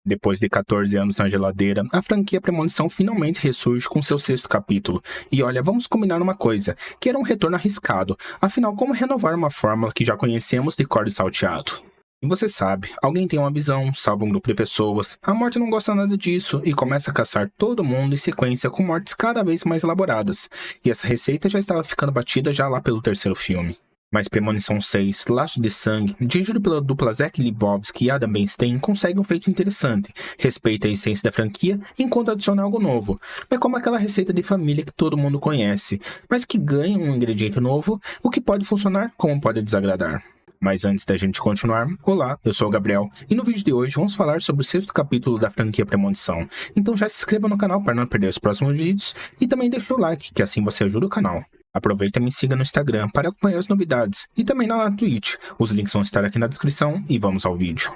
Depois de 14 anos na geladeira, a franquia Premonição finalmente ressurge com seu 6º capítulo. E olha, vamos combinar uma coisa, que era um retorno arriscado. Afinal, como renovar uma fórmula que já conhecemos de cor e salteado? E você sabe, alguém tem uma visão, salva um grupo de pessoas, a morte não gosta nada disso e começa a caçar todo mundo em sequência com mortes cada vez mais elaboradas. E essa receita já estava ficando batida já lá pelo 3º filme. Mas Premonição 6, Laços de Sangue, dirigido pela dupla Zach Lipovsky e Adam Benstein, consegue um feito interessante. Respeita a essência da franquia enquanto adiciona algo novo. É como aquela receita de família que todo mundo conhece, mas que ganha um ingrediente novo, o que pode funcionar como pode desagradar. Mas antes da gente continuar, olá, eu sou o Gabriel, e no vídeo de hoje vamos falar sobre o 6º capítulo da franquia Premonição. Então já se inscreva no canal para não perder os próximos vídeos, e também deixa o like, que assim você ajuda o canal. Aproveita e me siga no Instagram para acompanhar as novidades, e também lá na Twitch. Os links vão estar aqui na descrição, e vamos ao vídeo.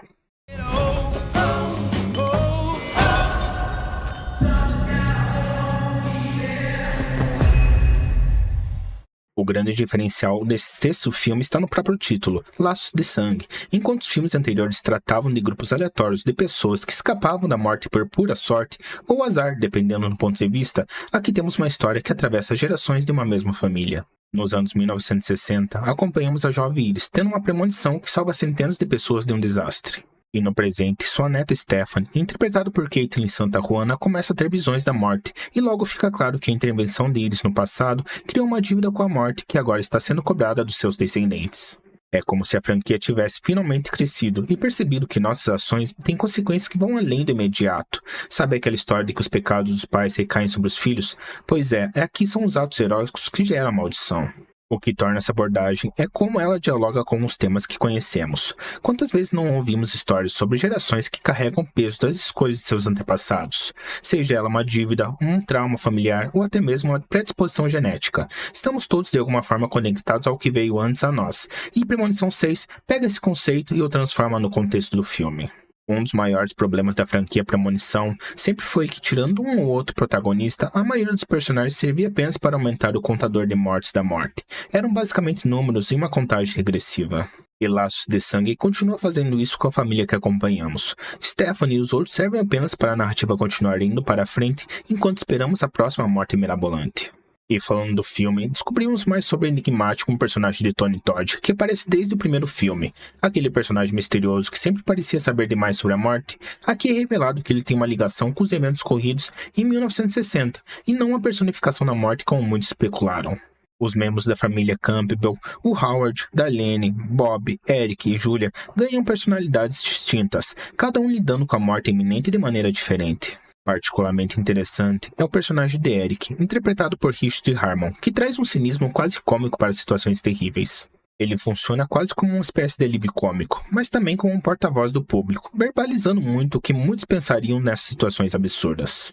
O grande diferencial desse 6º filme está no próprio título, Laços de Sangue. Enquanto os filmes anteriores tratavam de grupos aleatórios de pessoas que escapavam da morte por pura sorte ou azar, dependendo do ponto de vista, aqui temos uma história que atravessa gerações de uma mesma família. Nos anos 1960, acompanhamos a jovem Iris tendo uma premonição que salva centenas de pessoas de um desastre. E no presente, sua neta Stephanie, interpretada por Caitlin Santa Juana, começa a ter visões da morte, e logo fica claro que a intervenção de Iris no passado criou uma dívida com a morte que agora está sendo cobrada dos seus descendentes. É como se a franquia tivesse finalmente crescido e percebido que nossas ações têm consequências que vão além do imediato. Sabe aquela história de que os pecados dos pais recaem sobre os filhos? Pois é, aqui são os atos heróicos que geram a maldição. O que torna essa abordagem é como ela dialoga com os temas que conhecemos. Quantas vezes não ouvimos histórias sobre gerações que carregam o peso das escolhas de seus antepassados? Seja ela uma dívida, um trauma familiar ou até mesmo uma predisposição genética. Estamos todos de alguma forma conectados ao que veio antes a nós. E Premonição 6 pega esse conceito e o transforma no contexto do filme. Um dos maiores problemas da franquia Premonição sempre foi que, tirando um ou outro protagonista, a maioria dos personagens servia apenas para aumentar o contador de mortes da morte. Eram basicamente números em uma contagem regressiva. E Laços de Sangue continua fazendo isso com a família que acompanhamos. Stephanie e os outros servem apenas para a narrativa continuar indo para a frente enquanto esperamos a próxima morte mirabolante. E falando do filme, descobrimos mais sobre o enigmático personagem de Tony Todd, que aparece desde o primeiro filme. Aquele personagem misterioso que sempre parecia saber demais sobre a morte, aqui é revelado que ele tem uma ligação com os eventos ocorridos em 1960, e não uma personificação da morte como muitos especularam. Os membros da família Campbell, o Howard, Darlene, Bob, Eric e Julia ganham personalidades distintas, cada um lidando com a morte iminente de maneira diferente. Particularmente interessante é o personagem de Eric, interpretado por Richard Harmon, que traz um cinismo quase cômico para situações terríveis. Ele funciona quase como uma espécie de alívio cômico, mas também como um porta-voz do público, verbalizando muito o que muitos pensariam nessas situações absurdas.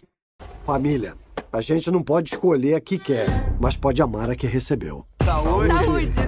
Família, a gente não pode escolher a que quer, mas pode amar a que recebeu. Saúde,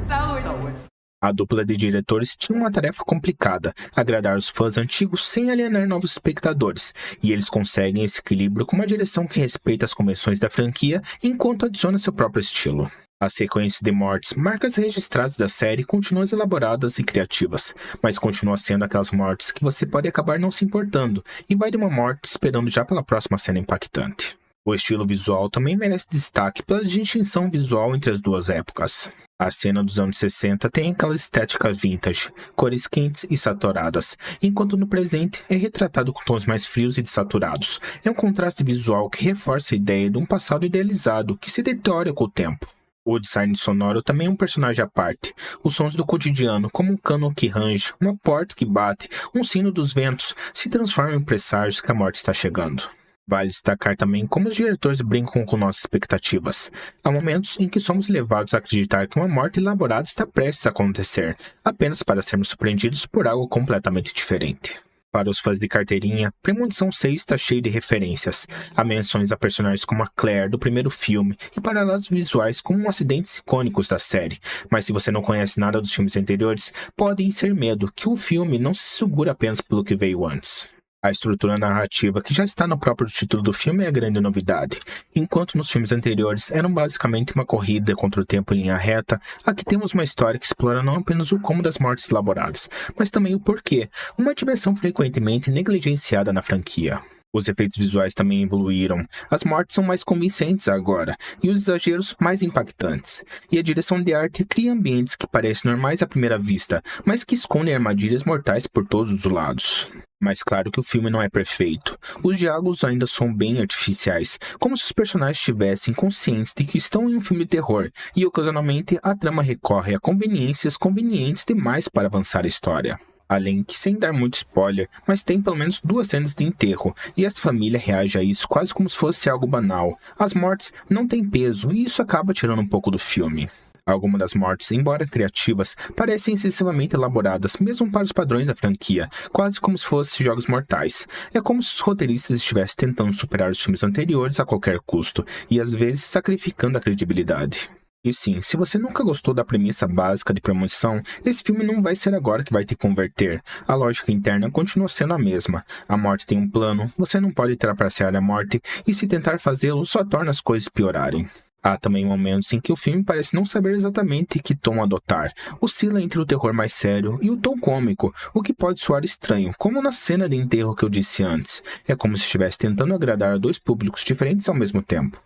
saúde. A dupla de diretores tinha uma tarefa complicada, agradar os fãs antigos sem alienar novos espectadores, e eles conseguem esse equilíbrio com uma direção que respeita as convenções da franquia enquanto adiciona seu próprio estilo. As sequências de mortes, marcas registradas da série, continuam elaboradas e criativas, mas continuam sendo aquelas mortes que você pode acabar não se importando, e vai de uma morte esperando já pela próxima cena impactante. O estilo visual também merece destaque pela distinção visual entre as duas épocas. A cena dos anos 60 tem aquela estética vintage, cores quentes e saturadas, enquanto no presente é retratado com tons mais frios e desaturados. É um contraste visual que reforça a ideia de um passado idealizado que se deteriora com o tempo. O design sonoro também é um personagem à parte. Os sons do cotidiano, como um cano que range, uma porta que bate, um sino dos ventos, se transformam em presságios que a morte está chegando. Vale destacar também como os diretores brincam com nossas expectativas. Há momentos em que somos levados a acreditar que uma morte elaborada está prestes a acontecer, apenas para sermos surpreendidos por algo completamente diferente. Para os fãs de carteirinha, Premonição 6 está cheio de referências. Há menções a personagens como a Claire do primeiro filme e paralelos visuais com acidentes icônicos da série. Mas se você não conhece nada dos filmes anteriores, pode ser medo que o filme não se segura apenas pelo que veio antes. A estrutura narrativa que já está no próprio título do filme é a grande novidade. Enquanto nos filmes anteriores eram basicamente uma corrida contra o tempo em linha reta, aqui temos uma história que explora não apenas o como das mortes elaboradas, mas também o porquê, uma dimensão frequentemente negligenciada na franquia. Os efeitos visuais também evoluíram, as mortes são mais convincentes agora, e os exageros mais impactantes. E a direção de arte cria ambientes que parecem normais à primeira vista, mas que escondem armadilhas mortais por todos os lados. Mas claro que o filme não é perfeito. Os diálogos ainda são bem artificiais, como se os personagens estivessem conscientes de que estão em um filme de terror, e ocasionalmente a trama recorre a conveniências convenientes demais para avançar a história. Além que, sem dar muito spoiler, mas tem pelo menos 2 cenas de enterro, e essa família reage a isso quase como se fosse algo banal. As mortes não têm peso, e isso acaba tirando um pouco do filme. Algumas das mortes, embora criativas, parecem excessivamente elaboradas, mesmo para os padrões da franquia, quase como se fossem jogos mortais. É como se os roteiristas estivessem tentando superar os filmes anteriores a qualquer custo, e às vezes sacrificando a credibilidade. E sim, se você nunca gostou da premissa básica de Premonição, esse filme não vai ser agora que vai te converter. A lógica interna continua sendo a mesma. A morte tem um plano, você não pode trapacear a morte, e se tentar fazê-lo só torna as coisas piorarem. Há também momentos em que o filme parece não saber exatamente que tom adotar. Oscila entre o terror mais sério e o tom cômico, o que pode soar estranho, como na cena de enterro que eu disse antes. É como se estivesse tentando agradar a 2 públicos diferentes ao mesmo tempo.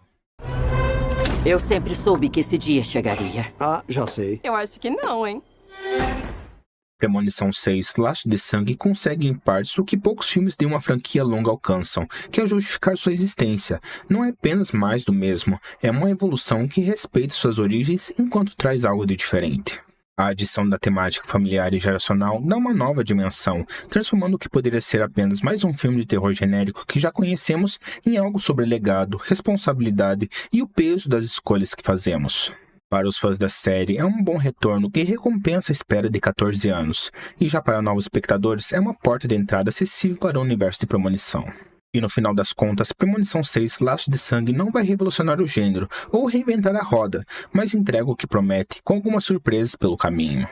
Eu sempre soube que esse dia chegaria. Ah, já sei. Eu acho que não, hein? Premonição 6, Laços de Sangue consegue em partes o que poucos filmes de uma franquia longa alcançam, que é justificar sua existência. Não é apenas mais do mesmo, é uma evolução que respeita suas origens enquanto traz algo de diferente. A adição da temática familiar e geracional dá uma nova dimensão, transformando o que poderia ser apenas mais um filme de terror genérico que já conhecemos em algo sobre legado, responsabilidade e o peso das escolhas que fazemos. Para os fãs da série, é um bom retorno que recompensa a espera de 14 anos, e já para novos espectadores é uma porta de entrada acessível para o universo de Premonição. E no final das contas, Premonição 6, Laços de Sangue não vai revolucionar o gênero ou reinventar a roda, mas entrega o que promete, com algumas surpresas pelo caminho.